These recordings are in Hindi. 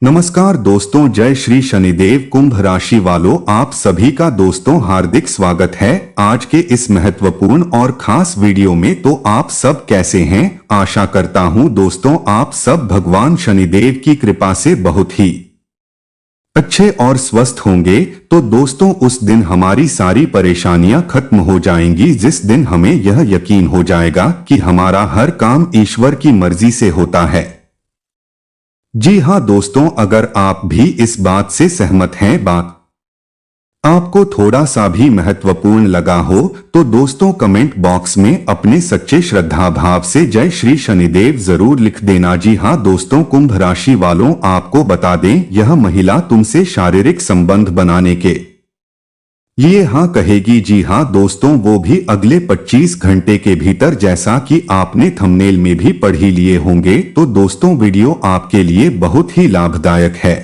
नमस्कार दोस्तों, जय श्री शनिदेव। कुंभ राशि वालों, आप सभी का दोस्तों हार्दिक स्वागत है आज के इस महत्वपूर्ण और खास वीडियो में। तो आप सब कैसे हैं? आशा करता हूं दोस्तों आप सब भगवान शनिदेव की कृपा से बहुत ही अच्छे और स्वस्थ होंगे। तो दोस्तों उस दिन हमारी सारी परेशानियां खत्म हो जाएंगी जिस दिन हमें यह यकीन हो जाएगा कि हमारा हर काम ईश्वर की मर्जी से होता है। जी हाँ दोस्तों, अगर आप भी इस बात से सहमत हैं, बात आपको थोड़ा सा भी महत्वपूर्ण लगा हो तो दोस्तों कमेंट बॉक्स में अपने सच्चे श्रद्धा भाव से जय श्री शनिदेव जरूर लिख देना। जी हाँ दोस्तों, कुंभ राशि वालों आपको बता दें, यह महिला तुमसे शारीरिक संबंध बनाने के लिए हाँ कहेगी। जी हाँ दोस्तों, वो भी अगले 25 घंटे के भीतर, जैसा कि आपने थंबनेल में भी पढ़ ही लिए होंगे। तो दोस्तों वीडियो आपके लिए बहुत ही लाभदायक है।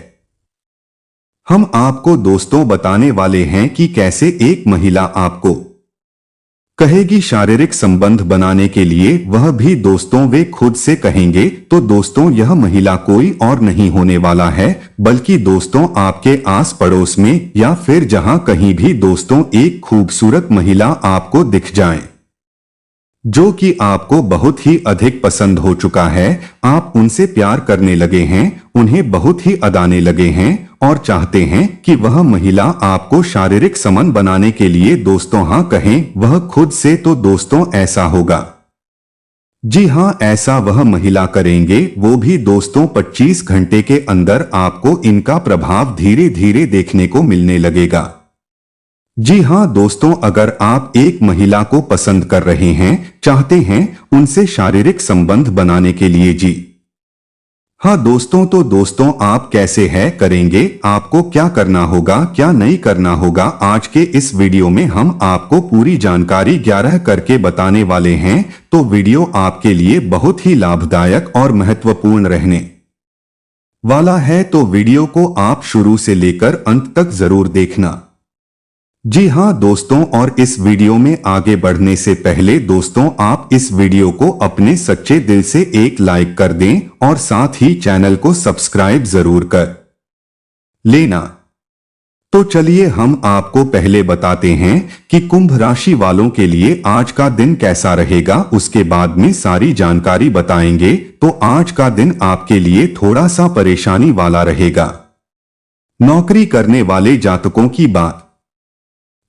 हम आपको दोस्तों बताने वाले हैं कि कैसे एक महिला आपको कहेगी शारीरिक संबंध बनाने के लिए, वह भी दोस्तों वे खुद से कहेंगे। तो दोस्तों यह महिला कोई और नहीं होने वाला है, बल्कि दोस्तों आपके आस पड़ोस में या फिर जहां कहीं भी दोस्तों एक खूबसूरत महिला आपको दिख जाए जो कि आपको बहुत ही अधिक पसंद हो चुका है। आप उनसे प्यार करने लगे हैं, उन्हें बहुत ही अदाने लगे हैं और चाहते हैं कि वह महिला आपको शारीरिक संबंध बनाने के लिए दोस्तों हाँ कहें, वह खुद से। तो दोस्तों ऐसा होगा, जी हाँ ऐसा वह महिला करेंगे, वो भी दोस्तों 25 घंटे के अंदर आपको इनका प्रभाव धीरे धीरे देखने को मिलने लगेगा। जी हाँ दोस्तों, अगर आप एक महिला को पसंद कर रहे हैं, चाहते हैं उनसे शारीरिक संबंध बनाने के लिए, जी हाँ दोस्तों, तो दोस्तों आप कैसे है करेंगे, आपको क्या करना होगा क्या नहीं करना होगा, आज के इस वीडियो में हम आपको पूरी जानकारी 11 करके बताने वाले हैं। तो वीडियो आपके लिए बहुत ही लाभदायक और महत्वपूर्ण रहने वाला है। तो वीडियो को आप शुरू से लेकर अंत तक जरूर देखना। जी हाँ दोस्तों, और इस वीडियो में आगे बढ़ने से पहले दोस्तों आप इस वीडियो को अपने सच्चे दिल से एक लाइक कर दें और साथ ही चैनल को सब्सक्राइब जरूर कर लेना। तो चलिए हम आपको पहले बताते हैं कि कुंभ राशि वालों के लिए आज का दिन कैसा रहेगा, उसके बाद में सारी जानकारी बताएंगे। तो आज का दिन आपके लिए थोड़ा सा परेशानी वाला रहेगा। नौकरी करने वाले जातकों की बात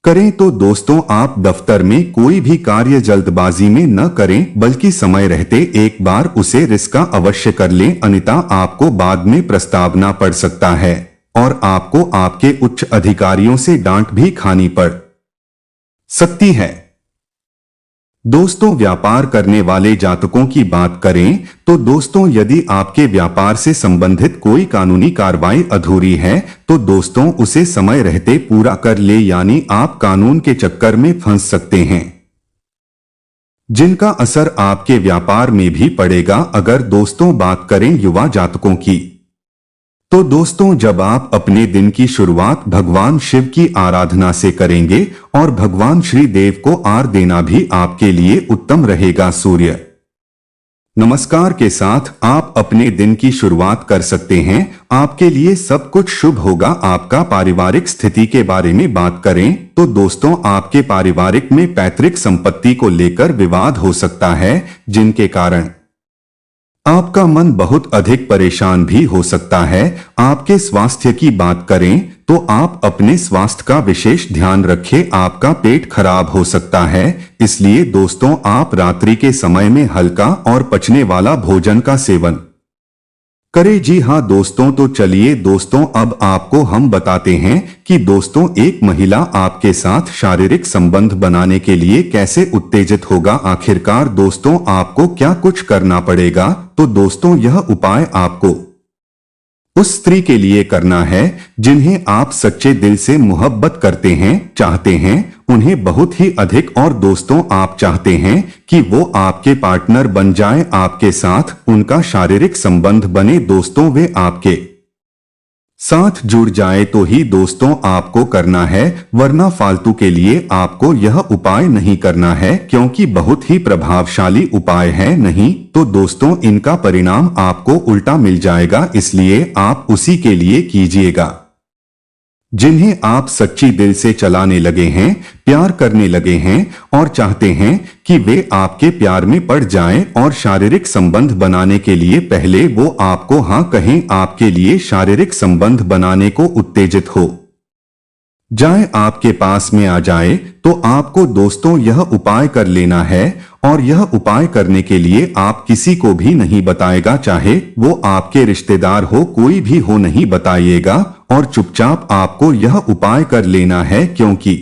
करें तो दोस्तों आप दफ्तर में कोई भी कार्य जल्दबाजी में न करें, बल्कि समय रहते एक बार उसे रिस्क अवश्य कर लें, अन्यथा आपको बाद में प्रस्तावना पड़ सकता है और आपको आपके उच्च अधिकारियों से डांट भी खानी पड़ सकती है। दोस्तों व्यापार करने वाले जातकों की बात करें तो दोस्तों यदि आपके व्यापार से संबंधित कोई कानूनी कार्रवाई अधूरी है तो दोस्तों उसे समय रहते पूरा कर ले, यानी आप कानून के चक्कर में फंस सकते हैं जिनका असर आपके व्यापार में भी पड़ेगा। अगर दोस्तों बात करें युवा जातकों की तो दोस्तों जब आप अपने दिन की शुरुआत भगवान शिव की आराधना से करेंगे और भगवान श्री देव को आर देना भी आपके लिए उत्तम रहेगा। सूर्य नमस्कार के साथ आप अपने दिन की शुरुआत कर सकते हैं, आपके लिए सब कुछ शुभ होगा। आपका पारिवारिक स्थिति के बारे में बात करें तो दोस्तों आपके पारिवारिक में पैतृक संपत्ति को लेकर विवाद हो सकता है, जिनके कारण आपका मन बहुत अधिक परेशान भी हो सकता है। आपके स्वास्थ्य की बात करें तो आप अपने स्वास्थ्य का विशेष ध्यान रखें, आपका पेट खराब हो सकता है, इसलिए दोस्तों आप रात्रि के समय में हल्का और पचने वाला भोजन का सेवन करें। जी हाँ दोस्तों, तो चलिए दोस्तों अब आपको हम बताते हैं कि दोस्तों एक महिला आपके साथ शारीरिक संबंध बनाने के लिए कैसे उत्तेजित होगा। आखिरकार दोस्तों आपको क्या कुछ करना पड़ेगा। तो दोस्तों यह उपाय आपको उस स्त्री के लिए करना है जिन्हें आप सच्चे दिल से मोहब्बत करते हैं, चाहते हैं उन्हें बहुत ही अधिक, और दोस्तों आप चाहते हैं कि वो आपके पार्टनर बन जाएं, आपके साथ उनका शारीरिक संबंध बने। दोस्तों वे आपके साथ जुड़ जाए तो ही दोस्तों आपको करना है, वरना फालतू के लिए आपको यह उपाय नहीं करना है, क्योंकि बहुत ही प्रभावशाली उपाय है। नहीं तो दोस्तों इनका परिणाम आपको उल्टा मिल जाएगा, इसलिए आप उसी के लिए कीजिएगा जिन्हें आप सच्ची दिल से चलाने लगे हैं, प्यार करने लगे हैं और चाहते हैं कि वे आपके प्यार में पड़ जाएं और शारीरिक संबंध बनाने के लिए पहले वो आपको हाँ कहें, आपके लिए शारीरिक संबंध बनाने को उत्तेजित हो जाए, आपके पास में आ जाए, तो आपको दोस्तों यह उपाय कर लेना है। और यह उपाय करने के लिए आप किसी को भी नहीं बताएगा, चाहे वो आपके रिश्तेदार हो, कोई भी हो, नहीं बताइएगा और चुपचाप आपको यह उपाय कर लेना है, क्योंकि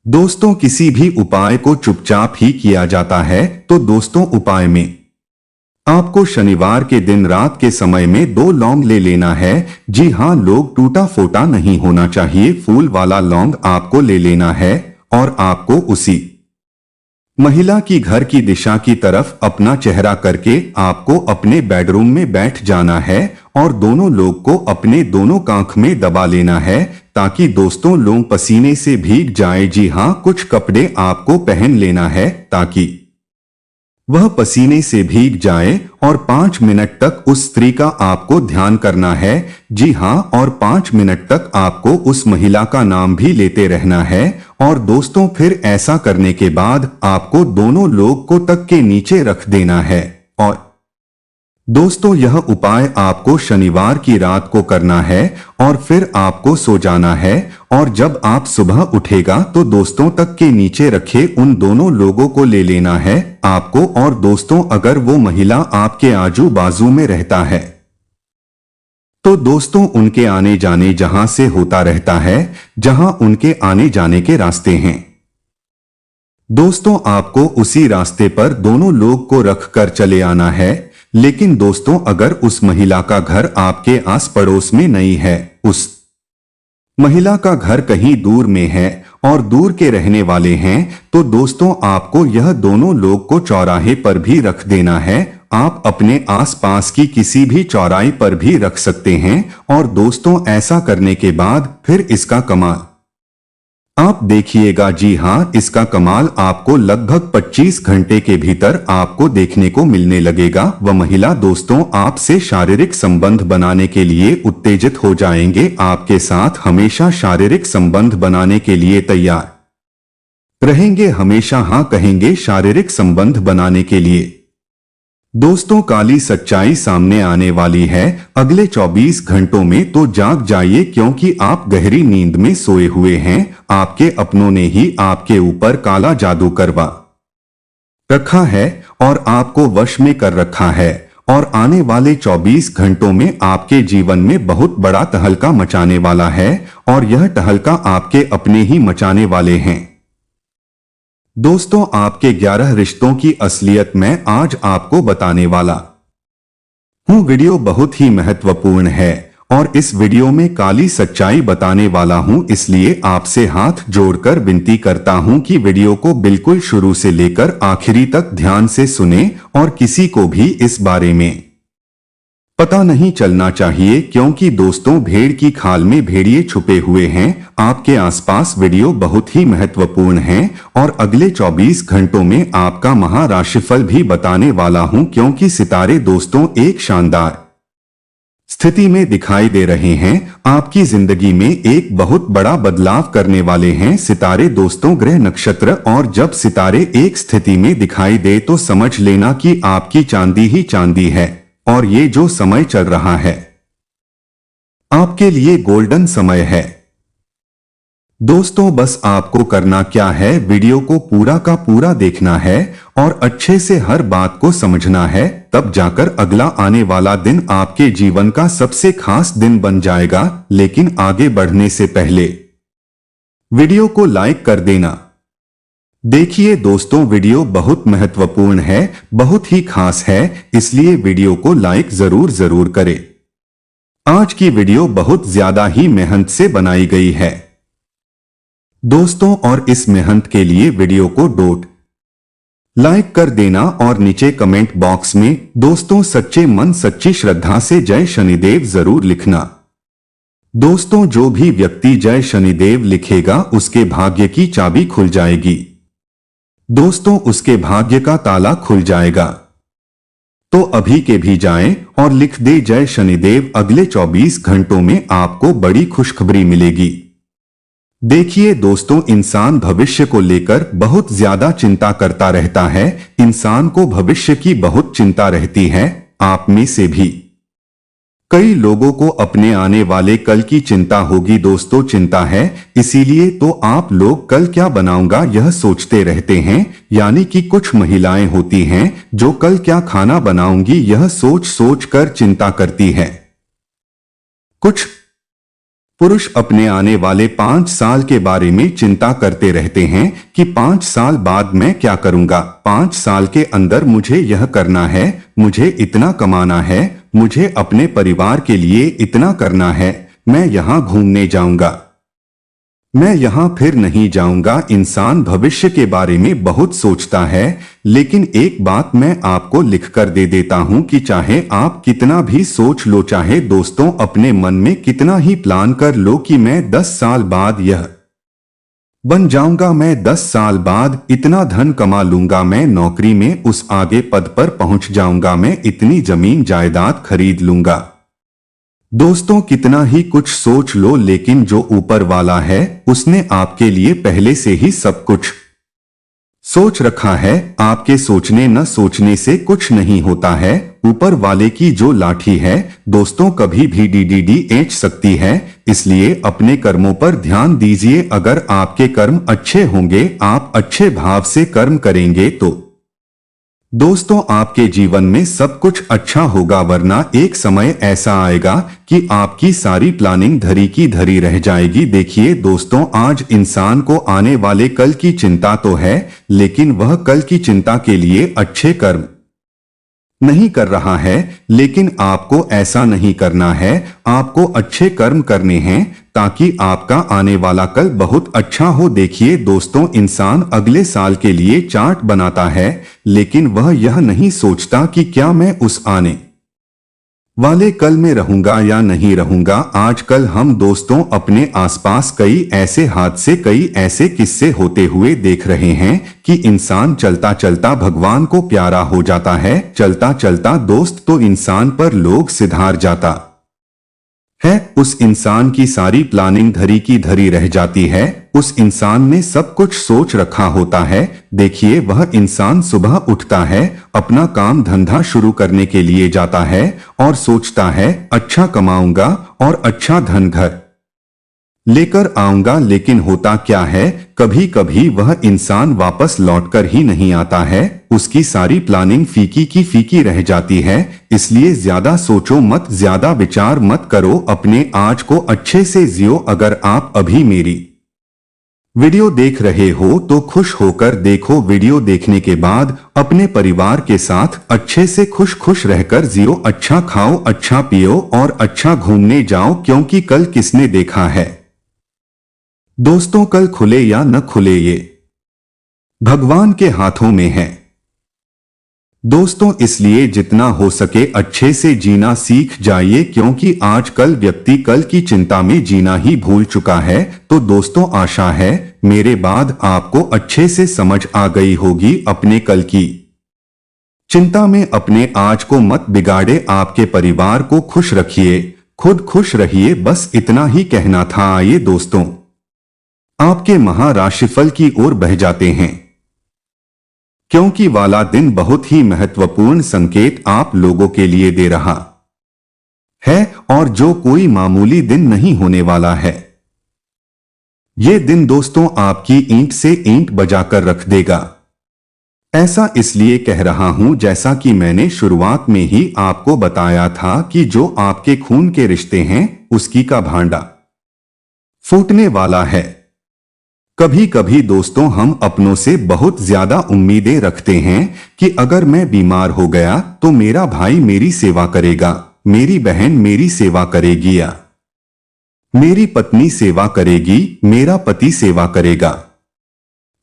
दोस्तों किसी भी उपाय को चुपचाप ही किया जाता है। तो दोस्तों उपाय में आपको शनिवार के दिन रात के समय में 2 लौंग ले लेना है। जी हाँ, लोग टूटा फोटा नहीं होना चाहिए, फूल वाला लौंग आपको ले लेना है और आपको उसी महिला की घर की दिशा की तरफ अपना चेहरा करके आपको अपने बेडरूम में बैठ जाना है और दोनों लोग को अपने दोनों कांख में दबा लेना है, ताकि दोस्तों लोग पसीने से भीग जाए। जी हाँ, कुछ कपड़े आपको पहन लेना है ताकि वह पसीने से भीग जाए और 5 मिनट तक उस स्त्री का आपको ध्यान करना है। जी हाँ, और 5 मिनट तक आपको उस महिला का नाम भी लेते रहना है। और दोस्तों फिर ऐसा करने के बाद आपको दोनों लोग को तक के नीचे रख देना है। और दोस्तों यह उपाय आपको शनिवार की रात को करना है और फिर आपको सो जाना है। और जब आप सुबह उठेगा तो दोस्तों तक के नीचे रखे उन दोनों लोगों को ले लेना है आपको। और दोस्तों अगर वो महिला आपके आजू बाजू में रहता है तो दोस्तों उनके आने जाने जहां से होता रहता है, जहां उनके आने जाने के रास्ते हैं, दोस्तों आपको उसी रास्ते पर दोनों लोग को रख कर चले आना है। लेकिन दोस्तों अगर उस महिला का घर आपके आस पड़ोस में नहीं है, उस महिला का घर कहीं दूर में है और दूर के रहने वाले हैं, तो दोस्तों आपको यह दोनों लोग को चौराहे पर भी रख देना है। आप अपने आसपास की किसी भी चौराहे पर भी रख सकते हैं। और दोस्तों ऐसा करने के बाद फिर इसका कमाल आप देखिएगा। जी हाँ, इसका कमाल आपको लगभग 25 घंटे के भीतर आपको देखने को मिलने लगेगा। वह महिला दोस्तों आपसे शारीरिक संबंध बनाने के लिए उत्तेजित हो जाएंगे, आपके साथ हमेशा शारीरिक संबंध बनाने के लिए तैयार रहेंगे, हमेशा हाँ कहेंगे शारीरिक संबंध बनाने के लिए। दोस्तों काली सच्चाई सामने आने वाली है अगले 24 घंटों में, तो जाग जाइए, क्योंकि आप गहरी नींद में सोए हुए हैं। आपके अपनों ने ही आपके ऊपर काला जादू करवा रखा है और आपको वश में कर रखा है। और आने वाले 24 घंटों में आपके जीवन में बहुत बड़ा तहलका मचाने वाला है और यह तहलका आपके अपने ही मचाने वाले हैं। दोस्तों आपके 11 रिश्तों की असलियत मैं आज आपको बताने वाला हूँ। वीडियो बहुत ही महत्वपूर्ण है और इस वीडियो में काली सच्चाई बताने वाला हूँ, इसलिए आपसे हाथ जोड़कर विनती करता हूँ कि वीडियो को बिल्कुल शुरू से लेकर आखिरी तक ध्यान से सुने और किसी को भी इस बारे में पता नहीं चलना चाहिए, क्योंकि दोस्तों भेड़ की खाल में भेड़िए छुपे हुए हैं आपके आसपास। वीडियो बहुत ही महत्वपूर्ण है और अगले 24 घंटों में आपका महाराशिफल भी बताने वाला हूं, क्योंकि सितारे दोस्तों एक शानदार स्थिति में दिखाई दे रहे हैं। आपकी जिंदगी में एक बहुत बड़ा बदलाव करने वाले हैं सितारे दोस्तों, ग्रह नक्षत्र। और जब सितारे एक स्थिति में दिखाई दे तो समझ लेना कि आपकी चांदी ही चांदी है और ये जो समय चल रहा है आपके लिए गोल्डन समय है। दोस्तों बस आपको करना क्या है, वीडियो को पूरा का पूरा देखना है और अच्छे से हर बात को समझना है, तब जाकर अगला आने वाला दिन आपके जीवन का सबसे खास दिन बन जाएगा। लेकिन आगे बढ़ने से पहले वीडियो को लाइक कर देना। देखिए दोस्तों वीडियो बहुत महत्वपूर्ण है, बहुत ही खास है, इसलिए वीडियो को लाइक जरूर करें। आज की वीडियो बहुत ज्यादा ही मेहनत से बनाई गई है दोस्तों, और इस मेहनत के लिए वीडियो को लाइक कर देना और नीचे कमेंट बॉक्स में दोस्तों सच्चे मन सच्ची श्रद्धा से जय शनिदेव जरूर लिखना। दोस्तों, जो भी व्यक्ति जय शनिदेव लिखेगा उसके भाग्य की चाबी खुल जाएगी। दोस्तों, उसके भाग्य का ताला खुल जाएगा। तो अभी के भी जाएं और लिख दे जय शनिदेव। अगले 24 घंटों में आपको बड़ी खुशखबरी मिलेगी। देखिए दोस्तों, इंसान भविष्य को लेकर बहुत ज्यादा चिंता करता रहता है। इंसान को भविष्य की बहुत चिंता रहती है। आप में से भी कई लोगों को अपने आने वाले कल की चिंता होगी। दोस्तों, चिंता है, इसीलिए तो आप लोग कल क्या बनाऊंगा यह सोचते रहते हैं। यानी कि कुछ महिलाएं होती हैं जो कल क्या खाना बनाऊंगी यह सोच सोच कर चिंता करती है। कुछ पुरुष अपने आने वाले 5 साल के बारे में चिंता करते रहते हैं कि 5 साल बाद मैं क्या करूंगा, 5 साल के अंदर मुझे यह करना है, मुझे इतना कमाना है, मुझे अपने परिवार के लिए इतना करना है, मैं यहां घूमने जाऊंगा, मैं यहां फिर नहीं जाऊंगा। इंसान भविष्य के बारे में बहुत सोचता है। लेकिन एक बात मैं आपको लिखकर दे देता हूं कि चाहे आप कितना भी सोच लो, चाहे दोस्तों अपने मन में कितना ही प्लान कर लो कि मैं 10 साल बाद यह बन जाऊंगा, मैं 10 साल बाद इतना धन कमा लूंगा, मैं नौकरी में उस आगे पद पर पहुंच जाऊंगा, मैं इतनी जमीन जायदाद खरीद लूंगा। दोस्तों, कितना ही कुछ सोच लो, लेकिन जो ऊपर वाला है उसने आपके लिए पहले से ही सब कुछ सोच रखा है। आपके सोचने न सोचने से कुछ नहीं होता है। ऊपर वाले की जो लाठी है दोस्तों कभी भी डीडीएच सकती है। इसलिए अपने कर्मों पर ध्यान दीजिए। अगर आपके कर्म अच्छे होंगे, आप अच्छे भाव से कर्म करेंगे तो दोस्तों आपके जीवन में सब कुछ अच्छा होगा। वरना एक समय ऐसा आएगा कि आपकी सारी प्लानिंग धरी की धरी रह जाएगी। देखिए दोस्तों, आज इंसान को आने वाले कल की चिंता तो है, लेकिन वह कल की चिंता के लिए अच्छे कर्म नहीं कर रहा है। लेकिन आपको ऐसा नहीं करना है, आपको अच्छे कर्म करने हैं ताकि आपका आने वाला कल बहुत अच्छा हो। देखिए दोस्तों, इंसान अगले साल के लिए चार्ट बनाता है, लेकिन वह यह नहीं सोचता कि क्या मैं उस आने वाले कल में रहूंगा या नहीं रहूंगा। आजकल हम दोस्तों अपने आसपास कई ऐसे हादसे, कई ऐसे किस्से होते हुए देख रहे हैं कि इंसान चलता चलता भगवान को प्यारा हो जाता है। चलता चलता दोस्त तो इंसान पर लोग सिधार जाता है। उस इंसान की सारी प्लानिंग धरी की धरी रह जाती है। उस इंसान ने सब कुछ सोच रखा होता है। देखिए, वह इंसान सुबह उठता है, अपना काम धंधा शुरू करने के लिए जाता है और सोचता है अच्छा कमाऊंगा और अच्छा धन घर लेकर आऊंगा। लेकिन होता क्या है, कभी कभी वह इंसान वापस लौटकर ही नहीं आता है। उसकी सारी प्लानिंग फीकी की फीकी रह जाती है। इसलिए ज्यादा सोचो मत, ज्यादा विचार मत करो, अपने आज को अच्छे से जियो। अगर आप अभी मेरी वीडियो देख रहे हो तो खुश होकर देखो। वीडियो देखने के बाद अपने परिवार के साथ अच्छे से खुश खुश रहकर जियो। अच्छा खाओ, अच्छा पियो और अच्छा घूमने जाओ, क्योंकि कल किसने देखा है दोस्तों, कल खुले या न खुले ये भगवान के हाथों में है दोस्तों। इसलिए जितना हो सके अच्छे से जीना सीख जाइए, क्योंकि आजकल व्यक्ति कल की चिंता में जीना ही भूल चुका है। तो दोस्तों, आशा है मेरे बाद आपको अच्छे से समझ आ गई होगी। अपने कल की चिंता में अपने आज को मत बिगाड़े, आपके परिवार को खुश रखिए, खुद खुश रहिए। बस इतना ही कहना था। आइए दोस्तों, आपके महाराशिफल की ओर बह जाते हैं, क्योंकि वाला दिन बहुत ही महत्वपूर्ण संकेत आप लोगों के लिए दे रहा है और जो कोई मामूली दिन नहीं होने वाला है। ये दिन दोस्तों आपकी ईंट से ईंट बजाकर रख देगा। ऐसा इसलिए कह रहा हूं, जैसा कि मैंने शुरुआत में ही आपको बताया था कि जो आपके खून के रिश्ते हैं उसकी का भांडा फूटने वाला है। कभी कभी दोस्तों हम अपनों से बहुत ज्यादा उम्मीदें रखते हैं कि अगर मैं बीमार हो गया तो मेरा भाई मेरी सेवा करेगा, मेरी बहन मेरी सेवा करेगी, या मेरी पत्नी सेवा करेगी, मेरा पति सेवा करेगा।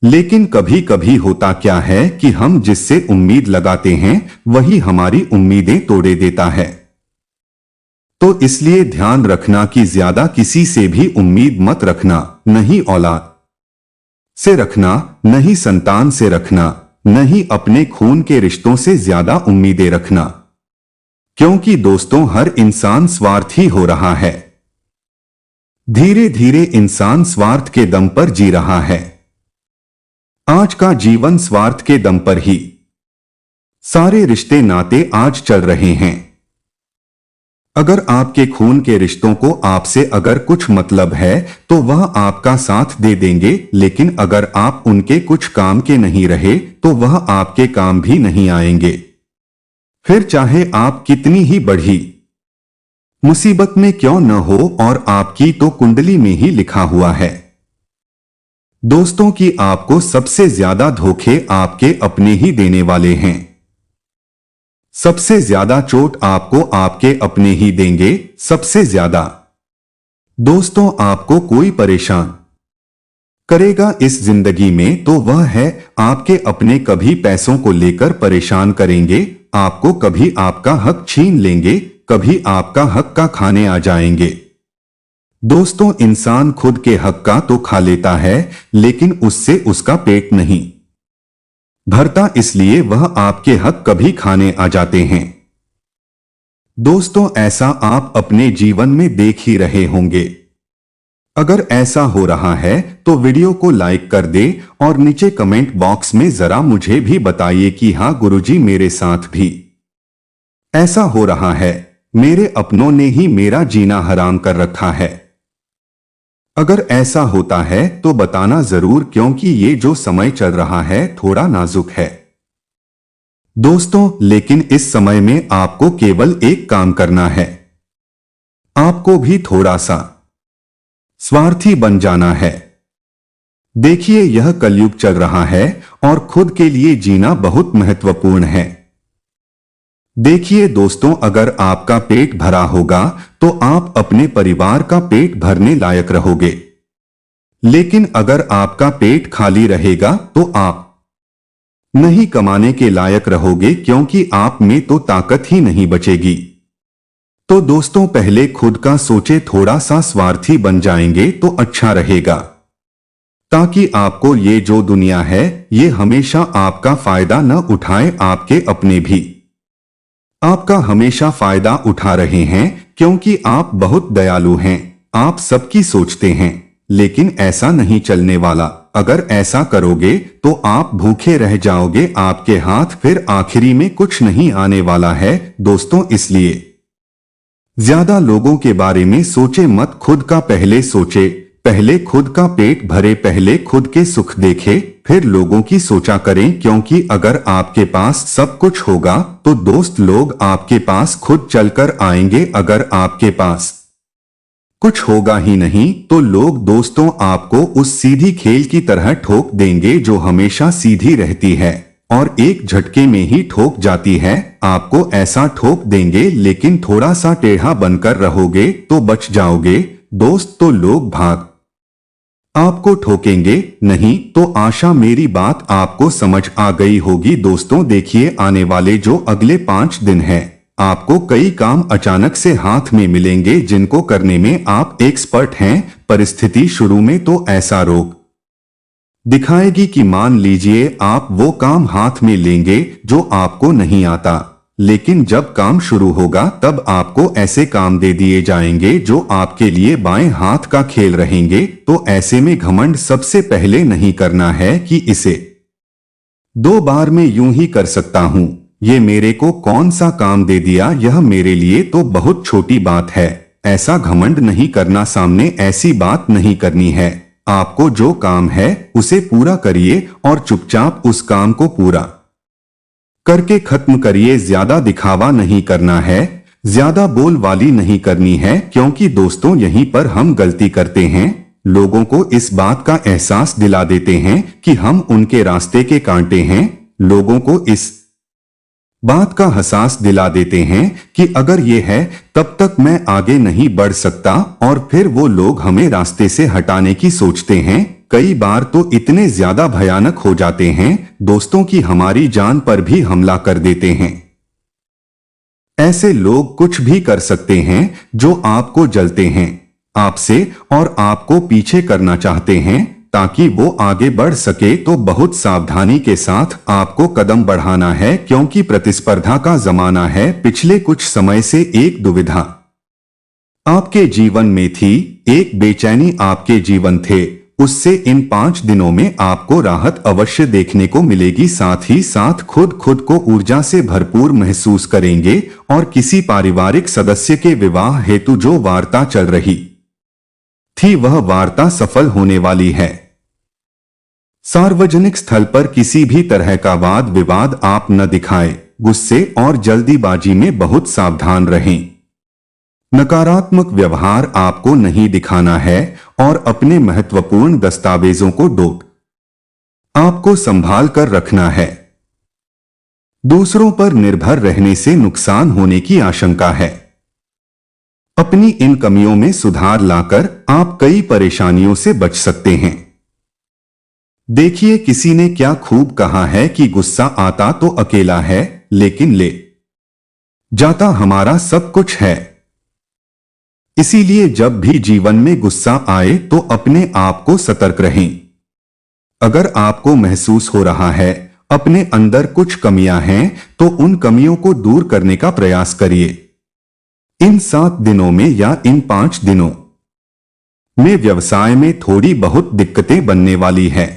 लेकिन कभी कभी होता क्या है कि हम जिससे उम्मीद लगाते हैं वही हमारी उम्मीदें तोड़े देता है। तो इसलिए ध्यान रखना कि ज्यादा किसी से भी उम्मीद मत रखना, नहीं औलाद से रखना, नहीं संतान से रखना, नहीं अपने खून के रिश्तों से ज्यादा उम्मीदें रखना। क्योंकि दोस्तों हर इंसान स्वार्थी हो रहा है। धीरे धीरे इंसान स्वार्थ के दम पर जी रहा है। आज का जीवन स्वार्थ के दम पर ही सारे रिश्ते नाते आज चल रहे हैं। अगर आपके खून के रिश्तों को आपसे अगर कुछ मतलब है तो वह आपका साथ दे देंगे, लेकिन अगर आप उनके कुछ काम के नहीं रहे तो वह आपके काम भी नहीं आएंगे। फिर चाहे आप कितनी ही बड़ी मुसीबत में क्यों न हो, और आपकी तो कुंडली में ही लिखा हुआ है दोस्तों कि आपको सबसे ज्यादा धोखे आपके अपने ही देने वाले हैं। सबसे ज्यादा चोट आपको आपके अपने ही देंगे, सबसे ज्यादा। दोस्तों आपको कोई परेशान करेगा इस जिंदगी में तो वह है आपके अपने। कभी पैसों को लेकर परेशान करेंगे, आपको कभी आपका हक छीन लेंगे, कभी आपका हक का खाने आ जाएंगे। दोस्तों इंसान खुद के हक का तो खा लेता है, लेकिन उससे उसका पेट नहीं भरता, इसलिए वह आपके हक कभी खाने आ जाते हैं। दोस्तों ऐसा आप अपने जीवन में देख ही रहे होंगे। अगर ऐसा हो रहा है तो वीडियो को लाइक कर दे और नीचे कमेंट बॉक्स में जरा मुझे भी बताइए कि हाँ गुरुजी मेरे साथ भी ऐसा हो रहा है, मेरे अपनों ने ही मेरा जीना हराम कर रखा है। अगर ऐसा होता है तो बताना जरूर, क्योंकि ये जो समय चल रहा है थोड़ा नाजुक है दोस्तों। लेकिन इस समय में आपको केवल एक काम करना है, आपको भी थोड़ा सा स्वार्थी बन जाना है। देखिए यह कलयुग चल रहा है और खुद के लिए जीना बहुत महत्वपूर्ण है। देखिए दोस्तों अगर आपका पेट भरा होगा तो आप अपने परिवार का पेट भरने लायक रहोगे, लेकिन अगर आपका पेट खाली रहेगा तो आप नहीं कमाने के लायक रहोगे, क्योंकि आप में तो ताकत ही नहीं बचेगी। तो दोस्तों पहले खुद का सोचे, थोड़ा सा स्वार्थी बन जाएंगे तो अच्छा रहेगा, ताकि आपको ये जो दुनिया है ये हमेशा आपका फायदा न उठाए। आपके अपने भी आपका हमेशा फायदा उठा रहे हैं, क्योंकि आप बहुत दयालु हैं, आप सबकी सोचते हैं। लेकिन ऐसा नहीं चलने वाला। अगर ऐसा करोगे तो आप भूखे रह जाओगे, आपके हाथ फिर आखिरी में कुछ नहीं आने वाला है दोस्तों। इसलिए ज्यादा लोगों के बारे में सोचे मत, खुद का पहले सोचे। पहले खुद का पेट भरे, पहले खुद के सुख देखे, फिर लोगों की सोचा करें। क्योंकि अगर आपके पास सब कुछ होगा तो दोस्त लोग आपके पास खुद चलकर आएंगे। अगर आपके पास कुछ होगा ही नहीं तो लोग दोस्तों आपको उस सीधी खेल की तरह ठोक देंगे जो हमेशा सीधी रहती है और एक झटके में ही ठोक जाती है। आपको ऐसा ठोक देंगे, लेकिन थोड़ा सा टेढ़ा बनकर रहोगे तो बच जाओगे दोस्त। तो लोग भाग आपको ठोकेंगे नहीं। तो आशा मेरी बात आपको समझ आ गई होगी दोस्तों। देखिए आने वाले जो अगले 5 दिन हैं, आपको कई काम अचानक से हाथ में मिलेंगे जिनको करने में आप एक्सपर्ट हैं। परिस्थिति शुरू में तो ऐसा रोक दिखाएगी कि मान लीजिए आप वो काम हाथ में लेंगे जो आपको नहीं आता, लेकिन जब काम शुरू होगा तब आपको ऐसे काम दे दिए जाएंगे जो आपके लिए बाएं हाथ का खेल रहेंगे। तो ऐसे में घमंड सबसे पहले नहीं करना है कि इसे 2 बार में यूं ही कर सकता हूं, ये मेरे को कौन सा काम दे दिया, यह मेरे लिए तो बहुत छोटी बात है। ऐसा घमंड नहीं करना, सामने ऐसी बात नहीं करनी है। आपको जो काम है उसे पूरा करिए और चुपचाप उस काम को पूरा करके खत्म करिए। ज्यादा दिखावा नहीं करना है, ज्यादा बोल वाली नहीं करनी है, क्योंकि दोस्तों यहीं पर हम गलती करते हैं। लोगों को इस बात का एहसास दिला देते हैं कि हम उनके रास्ते के कांटे हैं। लोगों को इस बात का एहसास दिला देते हैं कि अगर ये है तब तक मैं आगे नहीं बढ़ सकता, और फिर वो लोग हमें रास्ते से हटाने की सोचते हैं। कई बार तो इतने ज्यादा भयानक हो जाते हैं दोस्तों कि हमारी जान पर भी हमला कर देते हैं। ऐसे लोग कुछ भी कर सकते हैं जो आपको जलते हैं आपसे और आपको पीछे करना चाहते हैं ताकि वो आगे बढ़ सके, तो बहुत सावधानी के साथ आपको कदम बढ़ाना है क्योंकि प्रतिस्पर्धा का जमाना है। पिछले कुछ समय से एक दुविधा आपके जीवन में थी, एक बेचैनी आपके जीवन थे, उससे इन 5 दिनों में आपको राहत अवश्य देखने को मिलेगी। साथ ही साथ खुद को ऊर्जा से भरपूर महसूस करेंगे और किसी पारिवारिक सदस्य के विवाह हेतु जो वार्ता चल रही थी वह वार्ता सफल होने वाली है। सार्वजनिक स्थल पर किसी भी तरह का वाद विवाद आप न दिखाएं, गुस्से और जल्दीबाजी में बहुत सावधान रहें। नकारात्मक व्यवहार आपको नहीं दिखाना है और अपने महत्वपूर्ण दस्तावेजों को आपको संभाल कर रखना है। दूसरों पर निर्भर रहने से नुकसान होने की आशंका है। अपनी इन कमियों में सुधार लाकर आप कई परेशानियों से बच सकते हैं। देखिए, किसी ने क्या खूब कहा है कि गुस्सा आता तो अकेला है लेकिन ले जाता हमारा सब कुछ है। इसीलिए जब भी जीवन में गुस्सा आए तो अपने आप को सतर्क रहें। अगर आपको महसूस हो रहा है अपने अंदर कुछ कमियां हैं तो उन कमियों को दूर करने का प्रयास करिए। इन 7 दिनों में या इन 5 दिनों में व्यवसाय में थोड़ी बहुत दिक्कतें बनने वाली है।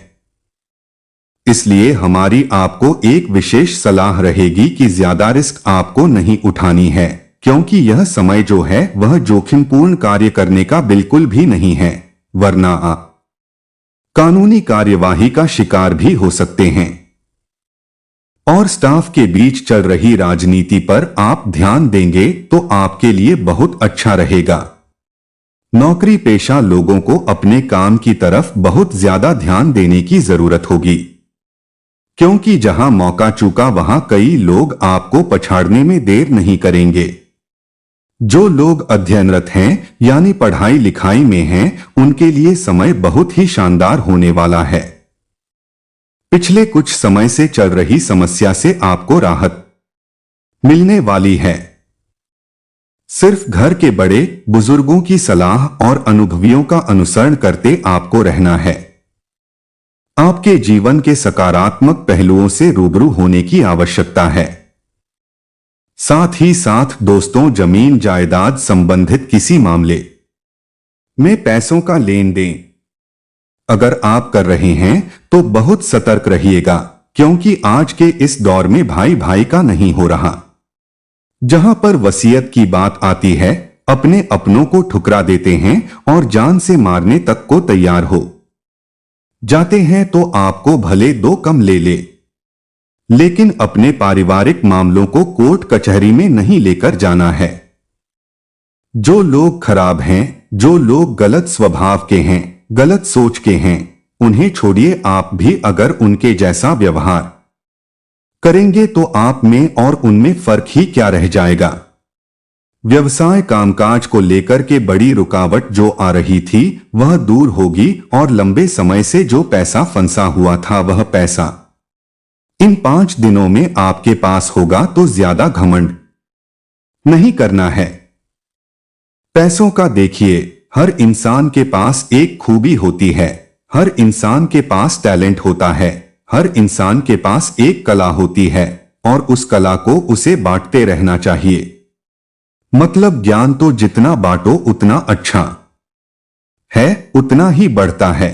इसलिए हमारी आपको एक विशेष सलाह रहेगी कि ज्यादा रिस्क आपको नहीं उठानी है क्योंकि यह समय जो है वह जोखिमपूर्ण कार्य करने का बिल्कुल भी नहीं है, वरना आप कानूनी कार्यवाही का शिकार भी हो सकते हैं। और स्टाफ के बीच चल रही राजनीति पर आप ध्यान देंगे तो आपके लिए बहुत अच्छा रहेगा। नौकरी पेशा लोगों को अपने काम की तरफ बहुत ज्यादा ध्यान देने की जरूरत होगी क्योंकि जहां मौका चूका वहां कई लोग आपको पछाड़ने में देर नहीं करेंगे। जो लोग अध्ययनरत हैं यानी पढ़ाई लिखाई में हैं उनके लिए समय बहुत ही शानदार होने वाला है। पिछले कुछ समय से चल रही समस्या से आपको राहत मिलने वाली है। सिर्फ घर के बड़े बुजुर्गों की सलाह और अनुभवियों का अनुसरण करते आपको रहना है। आपके जीवन के सकारात्मक पहलुओं से रूबरू होने की आवश्यकता है। साथ ही साथ दोस्तों, जमीन जायदाद संबंधित किसी मामले में पैसों का लेन देन अगर आप कर रहे हैं तो बहुत सतर्क रहिएगा क्योंकि आज के इस दौर में भाई भाई का नहीं हो रहा। जहां पर वसीयत की बात आती है अपने अपनों को ठुकरा देते हैं और जान से मारने तक को तैयार हो जाते हैं, तो आपको भले 2 कम ले लेकिन अपने पारिवारिक मामलों को कोर्ट कचहरी में नहीं लेकर जाना है। जो लोग खराब हैं, जो लोग गलत स्वभाव के हैं, गलत सोच के हैं, उन्हें छोड़िए। आप भी अगर उनके जैसा व्यवहार करेंगे तो आप में और उनमें फर्क ही क्या रह जाएगा। व्यवसाय कामकाज को लेकर के बड़ी रुकावट जो आ रही थी वह दूर होगी और लंबे समय से जो पैसा फंसा हुआ था वह पैसा इन 5 दिनों में आपके पास होगा। तो ज्यादा घमंड नहीं करना है। पैसों का देखिए, हर इंसान के पास एक खूबी होती है, हर इंसान के पास टैलेंट होता है, हर इंसान के पास एक कला होती है और उस कला को उसे बांटते रहना चाहिए। मतलब ज्ञान तो जितना बांटो उतना अच्छा है, उतना ही बढ़ता है।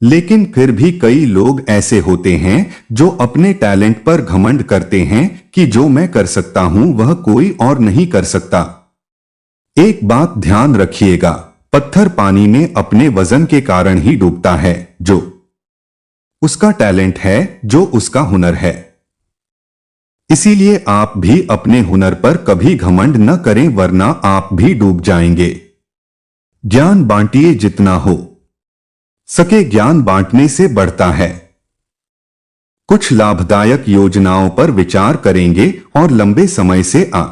लेकिन फिर भी कई लोग ऐसे होते हैं जो अपने टैलेंट पर घमंड करते हैं कि जो मैं कर सकता हूं वह कोई और नहीं कर सकता। एक बात ध्यान रखिएगा, पत्थर पानी में अपने वजन के कारण ही डूबता है, जो उसका टैलेंट है, जो उसका हुनर है। इसीलिए आप भी अपने हुनर पर कभी घमंड न करें वरना आप भी डूब जाएंगे। ज्ञान बांटिए, जितना हो सके ज्ञान बांटने से बढ़ता है। कुछ लाभदायक योजनाओं पर विचार करेंगे और लंबे समय से आ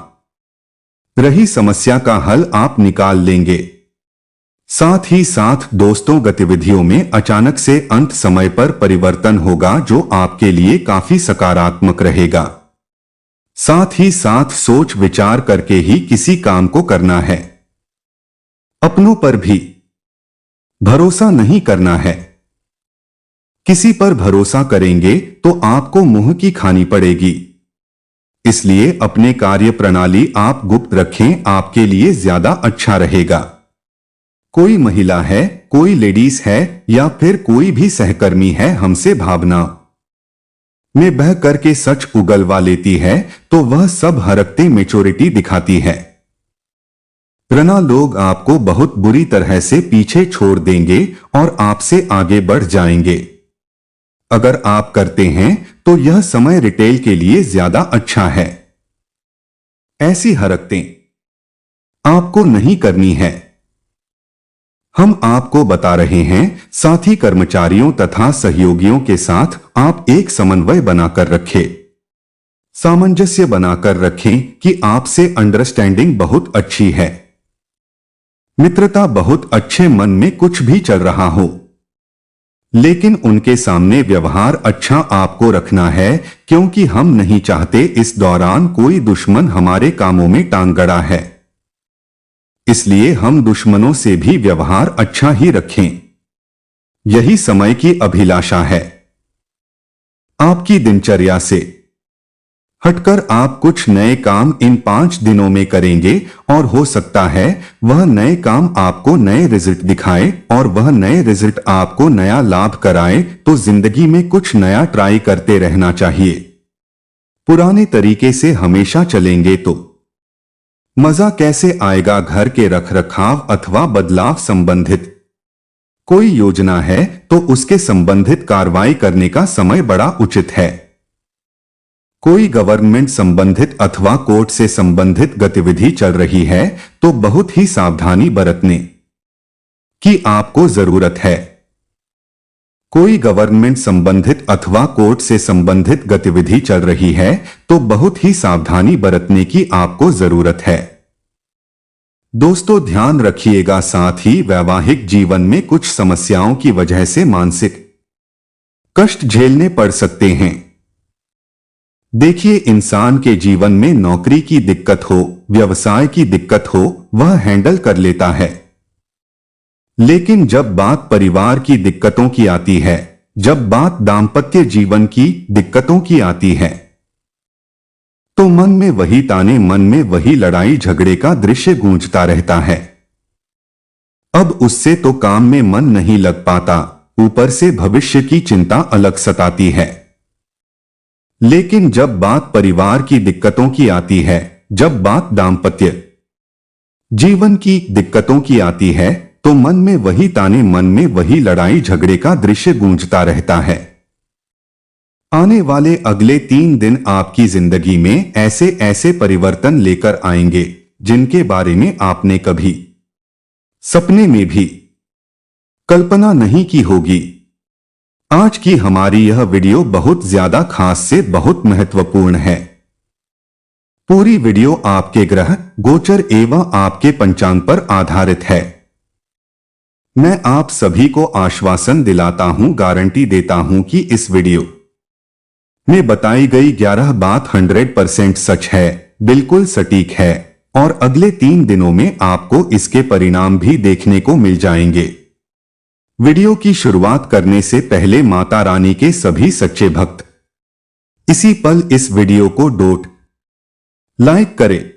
रही समस्या का हल आप निकाल लेंगे। साथ ही साथ दोस्तों, गतिविधियों में अचानक से अंत समय पर परिवर्तन होगा जो आपके लिए काफी सकारात्मक रहेगा। साथ ही साथ सोच विचार करके ही किसी काम को करना है। अपनों पर भी भरोसा नहीं करना है। किसी पर भरोसा करेंगे तो आपको मुंह की खानी पड़ेगी। इसलिए अपने कार्य प्रणाली आप गुप्त रखें, आपके लिए ज्यादा अच्छा रहेगा। कोई महिला है, कोई लेडीज है या फिर कोई भी सहकर्मी है हमसे भावना में बह करके सच उगलवा लेती है तो वह सब हरकतें मैच्योरिटी दिखाती है। वरना लोग आपको बहुत बुरी तरह से पीछे छोड़ देंगे और आपसे आगे बढ़ जाएंगे। अगर आप करते हैं तो यह समय रिटेल के लिए ज्यादा अच्छा है। ऐसी हरकतें आपको नहीं करनी है। हम आपको बता रहे हैं, साथी कर्मचारियों तथा सहयोगियों के साथ आप एक समन्वय बनाकर रखें, सामंजस्य बनाकर रखें कि आपसे अंडरस्टैंडिंग बहुत अच्छी है, मित्रता बहुत अच्छे, मन में कुछ भी चल रहा हो, लेकिन उनके सामने व्यवहार अच्छा आपको रखना है, क्योंकि हम नहीं चाहते इस दौरान कोई दुश्मन हमारे कामों में टांग गड़ा है। इसलिए हम दुश्मनों से भी व्यवहार अच्छा ही रखें। यही समय की अभिलाषा है। आपकी दिनचर्या से हटकर आप कुछ नए काम इन 5 दिनों में करेंगे और हो सकता है वह नए काम आपको नए रिजल्ट दिखाए और वह नए रिजल्ट आपको नया लाभ कराए। तो जिंदगी में कुछ नया ट्राई करते रहना चाहिए। पुराने तरीके से हमेशा चलेंगे तो मजा कैसे आएगा। घर के रखरखाव अथवा बदलाव संबंधित कोई योजना है तो उसके संबंधित कार्रवाई करने का समय बड़ा उचित है। कोई गवर्नमेंट संबंधित अथवा कोर्ट से संबंधित गतिविधि चल रही है तो बहुत ही सावधानी बरतने की आपको जरूरत है। कोई गवर्नमेंट संबंधित अथवा कोर्ट से संबंधित गतिविधि चल रही है तो बहुत ही सावधानी बरतने की आपको जरूरत है। दोस्तों ध्यान रखिएगा, साथ ही वैवाहिक जीवन में कुछ समस्याओं की वजह से मानसिक कष्ट झेलने पड़ सकते हैं। देखिए, इंसान के जीवन में नौकरी की दिक्कत हो, व्यवसाय की दिक्कत हो, वह हैंडल कर लेता है, लेकिन जब बात परिवार की दिक्कतों की आती है, जब बात दाम्पत्य जीवन की दिक्कतों की आती है, तो मन में वही ताने, मन में वही लड़ाई झगड़े का दृश्य गूंजता रहता है। अब उससे तो काम में मन नहीं लग पाता, ऊपर से भविष्य की चिंता अलग सताती है। लेकिन जब बात परिवार की दिक्कतों की आती है, जब बात दाम्पत्य जीवन की दिक्कतों की आती है, तो मन में वही ताने, मन में वही लड़ाई झगड़े का दृश्य गूंजता रहता है। आने वाले अगले 3 दिन आपकी जिंदगी में ऐसे ऐसे परिवर्तन लेकर आएंगे जिनके बारे में आपने कभी सपने में भी कल्पना नहीं की होगी। आज की हमारी यह वीडियो बहुत ज्यादा खास से बहुत महत्वपूर्ण है। पूरी वीडियो आपके ग्रह गोचर एवं आपके पंचांग पर आधारित है। मैं आप सभी को आश्वासन दिलाता हूं, गारंटी देता हूं कि इस वीडियो में बताई गई 11 बात 100% सच है, बिल्कुल सटीक है और अगले 3 दिनों में आपको इसके परिणाम भी देखने को मिल जाएंगे। वीडियो की शुरुआत करने से पहले माता रानी के सभी सच्चे भक्त इसी पल इस वीडियो को लाइक करें,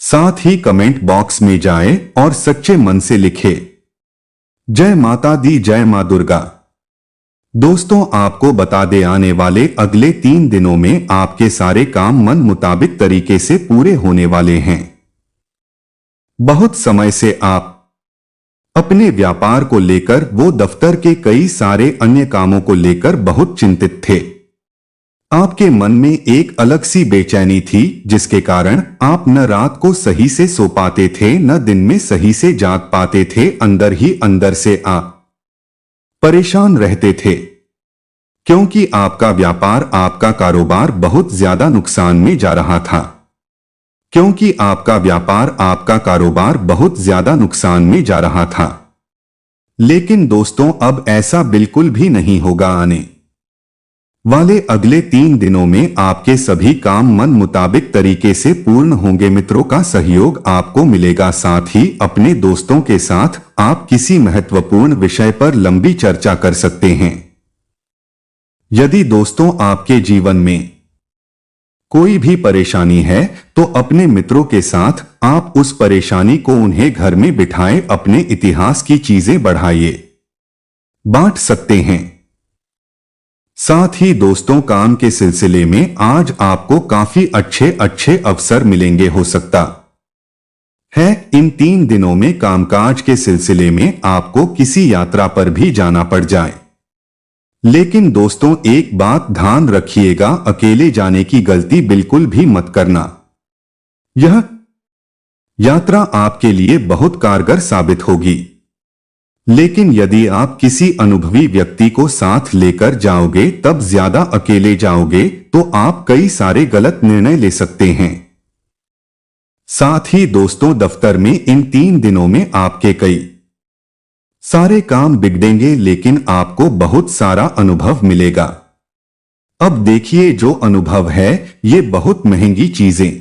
साथ ही कमेंट बॉक्स में जाएं और सच्चे मन से लिखें, जय माता दी, जय मां दुर्गा। दोस्तों आपको बता दे, आने वाले अगले 3 दिनों में आपके सारे काम मन मुताबिक तरीके से पूरे होने वाले हैं। बहुत समय से आप अपने व्यापार को लेकर, वो दफ्तर के कई सारे अन्य कामों को लेकर बहुत चिंतित थे। आपके मन में एक अलग सी बेचैनी थी, जिसके कारण आप न रात को सही से सो पाते थे, न दिन में सही से जाग पाते थे। अंदर ही अंदर से आप परेशान रहते थे, क्योंकि आपका व्यापार, आपका कारोबार बहुत ज्यादा नुकसान में जा रहा था। क्योंकि आपका व्यापार, आपका कारोबार बहुत ज्यादा नुकसान में जा रहा था। लेकिन दोस्तों अब ऐसा बिल्कुल भी नहीं होगा। आने वाले अगले 3 दिनों में आपके सभी काम मन मुताबिक तरीके से पूर्ण होंगे। मित्रों का सहयोग आपको मिलेगा, साथ ही अपने दोस्तों के साथ आप किसी महत्वपूर्ण विषय पर लंबी चर्चा कर सकते हैं। यदि दोस्तों आपके जीवन में कोई भी परेशानी है तो अपने मित्रों के साथ आप उस परेशानी को उन्हें घर में बिठाए अपने इतिहास की चीजें बढ़ाइए, बांट सकते हैं। साथ ही दोस्तों काम के सिलसिले में आज आपको काफी अच्छे अवसर मिलेंगे। हो सकता है इन 3 दिनों में कामकाज के सिलसिले में आपको किसी यात्रा पर भी जाना पड़ जाए, लेकिन दोस्तों एक बात ध्यान रखिएगा, अकेले जाने की गलती बिल्कुल भी मत करना। यह यात्रा आपके लिए बहुत कारगर साबित होगी, लेकिन यदि आप किसी अनुभवी व्यक्ति को साथ लेकर जाओगे तब ज्यादा अकेले जाओगे तो आप कई सारे गलत निर्णय ले सकते हैं। साथ ही दोस्तों दफ्तर में इन 3 दिनों में आपके कई सारे काम बिगड़ेंगे, लेकिन आपको बहुत सारा अनुभव मिलेगा। अब देखिए जो अनुभव है ये बहुत महंगी चीजें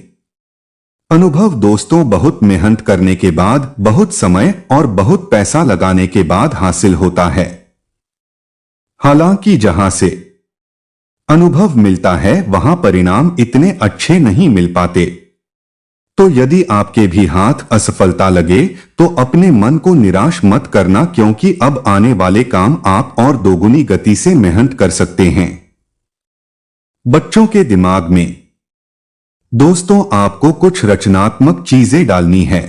अनुभव दोस्तों बहुत मेहनत करने के बाद, बहुत समय और बहुत पैसा लगाने के बाद हासिल होता है। हालांकि जहां से अनुभव मिलता है वहां परिणाम इतने अच्छे नहीं मिल पाते। तो यदि आपके भी हाथ असफलता लगे तो अपने मन को निराश मत करना, क्योंकि अब आने वाले काम आप और दोगुनी गति से मेहनत कर सकते हैं। बच्चों के दिमाग में दोस्तों आपको कुछ रचनात्मक चीजें डालनी है।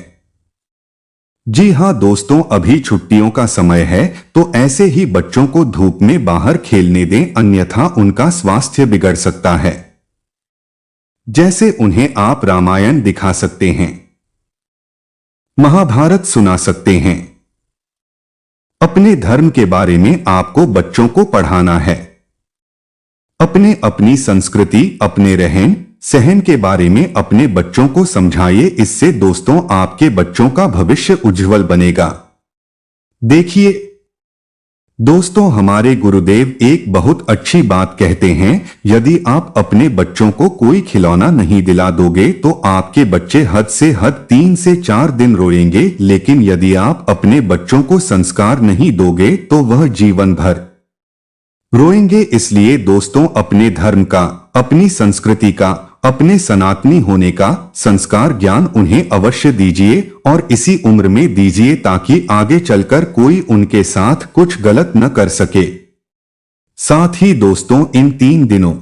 जी हां दोस्तों, अभी छुट्टियों का समय है तो ऐसे ही बच्चों को धूप में बाहर खेलने दें, अन्यथा उनका स्वास्थ्य बिगड़ सकता है। जैसे उन्हें आप रामायण दिखा सकते हैं, महाभारत सुना सकते हैं। अपने धर्म के बारे में आपको बच्चों को पढ़ाना है। अपनी संस्कृति, अपने रहन सहन के बारे में अपने बच्चों को समझाइए। इससे दोस्तों आपके बच्चों का भविष्य उज्जवल बनेगा। देखिए दोस्तों, हमारे गुरुदेव एक बहुत अच्छी बात कहते हैं, यदि आप अपने बच्चों को कोई खिलौना नहीं दिला दोगे तो आपके बच्चे हद से हद 3 से 4 दिन रोएंगे, लेकिन यदि आप अपने बच्चों को संस्कार नहीं दोगे तो वह जीवन भर रोएंगे। इसलिए दोस्तों अपने धर्म का, अपनी संस्कृति का, अपने सनातनी होने का संस्कार ज्ञान उन्हें अवश्य दीजिए और इसी उम्र में दीजिए, ताकि आगे चलकर कोई उनके साथ कुछ गलत न कर सके। साथ ही दोस्तों इन 3 दिनों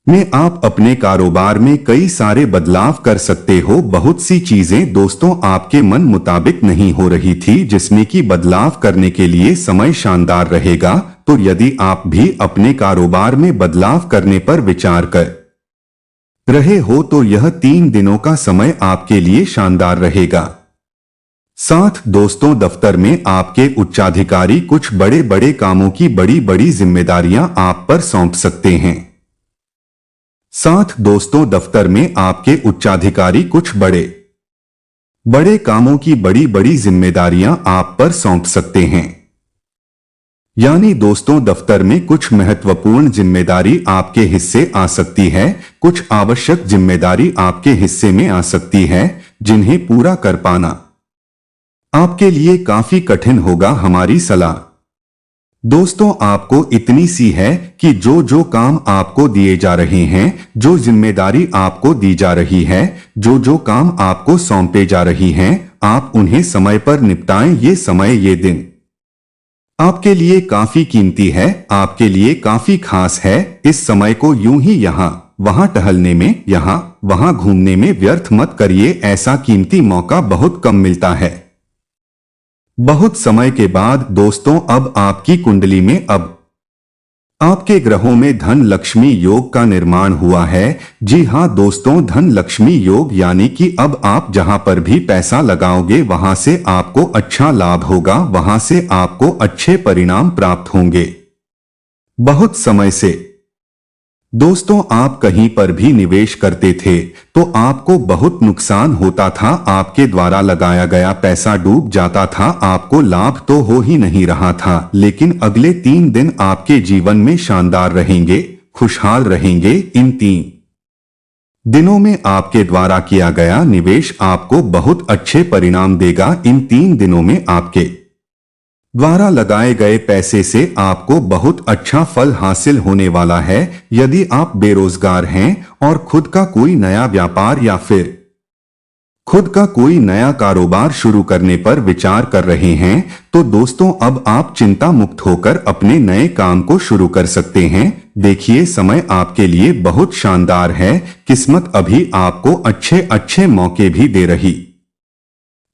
में आप अपने कारोबार में कई सारे बदलाव कर सकते हो। बहुत सी चीजें दोस्तों आपके मन मुताबिक नहीं हो रही थी, जिसमें कि बदलाव करने के लिए समय शानदार रहेगा। तो यदि आप भी अपने कारोबार में बदलाव करने पर विचार कर रहे हो तो यह 3 दिनों का समय आपके लिए शानदार रहेगा। साथ दोस्तों दफ्तर में आपके उच्चाधिकारी कुछ बड़े बड़े कामों की बड़ी बड़ी जिम्मेदारियां आप पर सौंप सकते हैं। साथ दोस्तों दफ्तर में आपके उच्चाधिकारी कुछ बड़े बड़े कामों की बड़ी बड़ी जिम्मेदारियां आप पर सौंप सकते हैं। यानी दोस्तों दफ्तर में कुछ महत्वपूर्ण जिम्मेदारी आपके हिस्से आ सकती है, कुछ आवश्यक जिम्मेदारी आपके हिस्से में आ सकती है, जिन्हें पूरा कर पाना आपके लिए काफी कठिन होगा। हमारी सलाह दोस्तों आपको इतनी सी है कि जो काम आपको दिए जा रहे हैं, जो जिम्मेदारी आपको दी जा रही है, जो काम आपको सौंपे जा रही हैं, आप उन्हें समय पर निपटाएं। ये समय, ये दिन आपके लिए काफी कीमती है, आपके लिए काफी खास है। इस समय को यूं ही यहाँ वहां टहलने में, यहाँ वहां घूमने में व्यर्थ मत करिए। ऐसा कीमती मौका बहुत कम मिलता है। बहुत समय के बाद दोस्तों अब आपकी कुंडली में, अब आपके ग्रहों में धन लक्ष्मी योग का निर्माण हुआ है। जी हां दोस्तों, धन लक्ष्मी योग यानी कि अब आप जहां पर भी पैसा लगाओगे वहां से आपको अच्छा लाभ होगा, वहां से आपको अच्छे परिणाम प्राप्त होंगे। बहुत समय से दोस्तों, आप कहीं पर भी निवेश करते थे तो आपको बहुत नुकसान होता था। आपके द्वारा लगाया गया पैसा डूब जाता था। आपको लाभ तो हो ही नहीं रहा था, लेकिन अगले 3 दिन आपके जीवन में शानदार रहेंगे, खुशहाल रहेंगे। इन 3 दिनों में आपके द्वारा किया गया निवेश आपको बहुत अच्छे परिणाम देगा। इन 3 दिनों में आपके द्वारा लगाए गए पैसे से आपको बहुत अच्छा फल हासिल होने वाला है। यदि आप बेरोजगार हैं और खुद का कोई नया व्यापार या फिर खुद का कोई नया कारोबार शुरू करने पर विचार कर रहे हैं, तो दोस्तों अब आप चिंता मुक्त होकर अपने नए काम को शुरू कर सकते हैं। देखिए, समय आपके लिए बहुत शानदार है। किस्मत अभी आपको अच्छे अच्छे मौके भी दे रही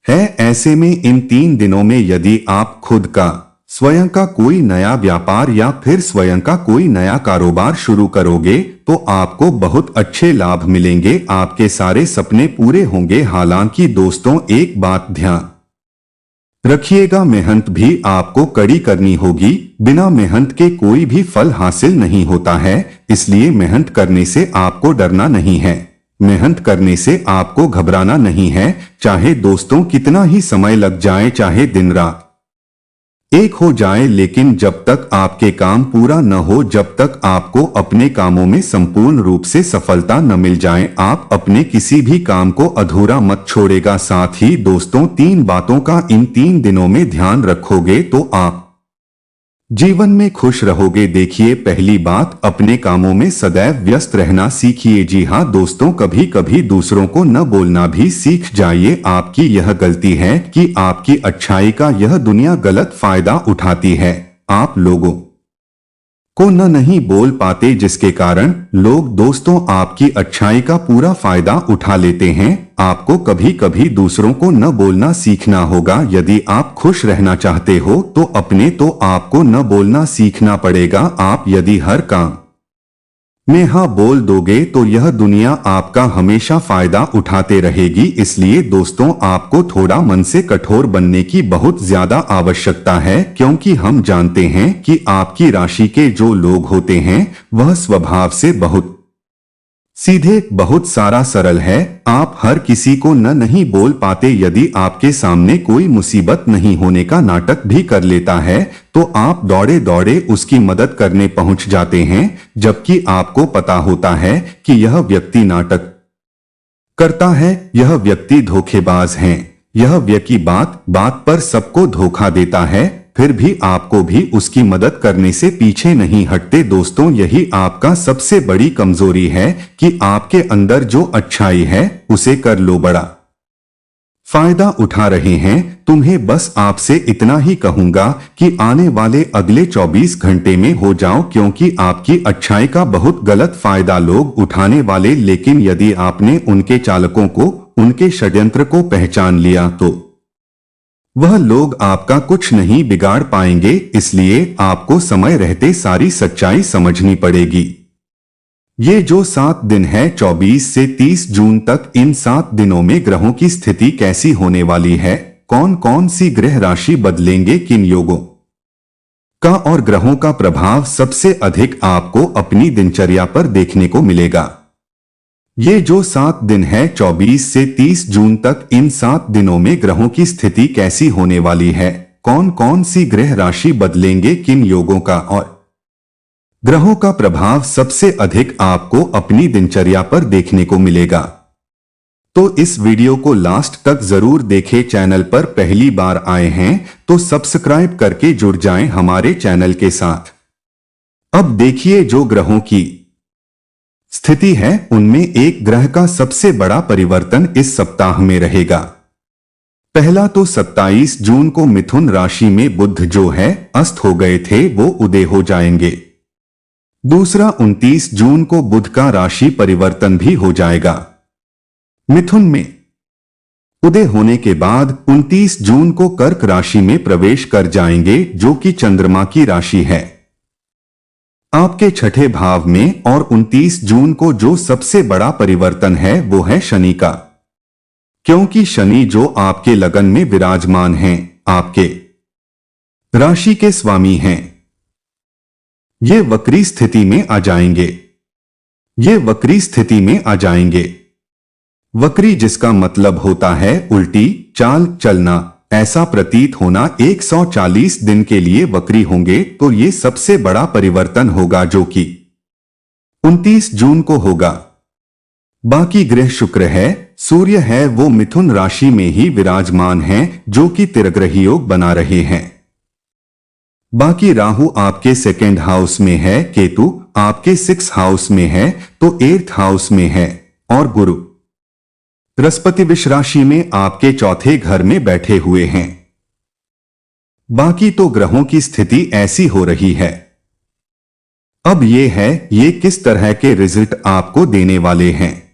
है। ऐसे में इन 3 दिनों में यदि आप खुद का स्वयं का कोई नया व्यापार या फिर स्वयं का कोई नया कारोबार शुरू करोगे तो आपको बहुत अच्छे लाभ मिलेंगे। आपके सारे सपने पूरे होंगे। हालांकि दोस्तों, एक बात ध्यान रखिएगा, मेहनत भी आपको कड़ी करनी होगी। बिना मेहनत के कोई भी फल हासिल नहीं होता है। इसलिए मेहनत करने से आपको डरना नहीं है, मेहनत करने से आपको घबराना नहीं है। चाहे दोस्तों कितना ही समय लग जाए, चाहे दिन रात एक हो जाए, लेकिन जब तक आपके काम पूरा न हो, जब तक आपको अपने कामों में संपूर्ण रूप से सफलता न मिल जाए, आप अपने किसी भी काम को अधूरा मत छोड़ेगा। साथ ही दोस्तों, 3 बातों का इन 3 दिनों में ध्यान रखोगे तो आप जीवन में खुश रहोगे। देखिए, पहली बात, अपने कामों में सदैव व्यस्त रहना सीखिए। जी हाँ दोस्तों, कभी कभी दूसरों को न बोलना भी सीख जाइए। आपकी यह गलती है कि आपकी अच्छाई का यह दुनिया गलत फायदा उठाती है। आप लोगों को नहीं बोल पाते, जिसके कारण लोग दोस्तों आपकी अच्छाई का पूरा फायदा उठा लेते हैं। आपको कभी कभी दूसरों को न बोलना सीखना होगा। यदि आप खुश रहना चाहते हो तो अपने तो आपको न बोलना सीखना पड़ेगा। आप यदि हर काम में हाँ बोल दोगे तो यह दुनिया आपका हमेशा फायदा उठाते रहेगी। इसलिए दोस्तों, आपको थोड़ा मन से कठोर बनने की बहुत ज्यादा आवश्यकता है, क्योंकि हम जानते हैं कि आपकी राशि के जो लोग होते हैं वह स्वभाव से बहुत सीधे, बहुत सारा सरल है। आप हर किसी को नहीं बोल पाते। यदि आपके सामने कोई मुसीबत नहीं होने का नाटक भी कर लेता है तो आप दौड़े दौड़े उसकी मदद करने पहुंच जाते हैं, जबकि आपको पता होता है कि यह व्यक्ति नाटक करता है, यह व्यक्ति धोखेबाज है, यह व्यक्ति बात बात पर सबको धोखा देता है, फिर भी आपको भी उसकी मदद करने से पीछे नहीं हटते। दोस्तों, यही आपका सबसे बड़ी कमजोरी है कि आपके अंदर जो अच्छाई है उसे कर लो बड़ा फायदा उठा रहे हैं। तुम्हें बस आपसे इतना ही कहूंगा कि आने वाले अगले 24 घंटे में हो जाओ, क्योंकि आपकी अच्छाई का बहुत गलत फायदा लोग उठाने वाले। लेकिन यदि आपने उनके चालकों को, उनके षड्यंत्र को पहचान लिया तो वह लोग आपका कुछ नहीं बिगाड़ पाएंगे। इसलिए आपको समय रहते सारी सच्चाई समझनी पड़ेगी। ये जो 7 दिन है 24 से 30 जून तक, इन 7 दिनों में ग्रहों की स्थिति कैसी होने वाली है, कौन कौन सी ग्रह राशि बदलेंगे, किन योगों का और ग्रहों का प्रभाव सबसे अधिक आपको अपनी दिनचर्या पर देखने को मिलेगा। ये जो 7 दिन है 24 से 30 जून तक, इन 7 दिनों में ग्रहों की स्थिति कैसी होने वाली है, कौन कौन सी ग्रह राशि बदलेंगे, किन योगों का और ग्रहों का प्रभाव सबसे अधिक आपको अपनी दिनचर्या पर देखने को मिलेगा, तो इस वीडियो को लास्ट तक जरूर देखें। चैनल पर पहली बार आए हैं तो सब्सक्राइब करके जुड़ जाएं हमारे चैनल के साथ। अब देखिए, जो ग्रहों की स्थिति है उनमें एक ग्रह का सबसे बड़ा परिवर्तन इस सप्ताह में रहेगा। पहला तो 27 जून को मिथुन राशि में बुध जो है अस्त हो गए थे वो उदय हो जाएंगे। दूसरा, 29 जून को बुध का राशि परिवर्तन भी हो जाएगा। मिथुन में उदय होने के बाद 29 जून को कर्क राशि में प्रवेश कर जाएंगे, जो कि चंद्रमा की राशि है, आपके छठे भाव में। और 29 जून को जो सबसे बड़ा परिवर्तन है वो है शनि का, क्योंकि शनि जो आपके लगन में विराजमान हैं, आपके राशि के स्वामी हैं, ये वक्री स्थिति में आ जाएंगे। ये वक्री स्थिति में आ जाएंगे। वक्री जिसका मतलब होता है उल्टी चाल चलना, ऐसा प्रतीत होना 140 दिन के लिए वक्री होंगे, तो ये सबसे बड़ा परिवर्तन होगा जो कि 29 जून को होगा। बाकी ग्रह शुक्र है, सूर्य है वो मिथुन राशि में ही विराजमान हैं जो कि तिरग्रही योग बना रहे हैं। बाकी राहु आपके सेकेंड हाउस में है, केतु आपके 6 हाउस में है तो 8th हाउस में है, और गुरु बृहस्पति विष राशि में आपके चौथे घर में बैठे हुए हैं। बाकी तो ग्रहों की स्थिति ऐसी हो रही है। अब ये किस तरह के रिजल्ट आपको देने वाले हैं।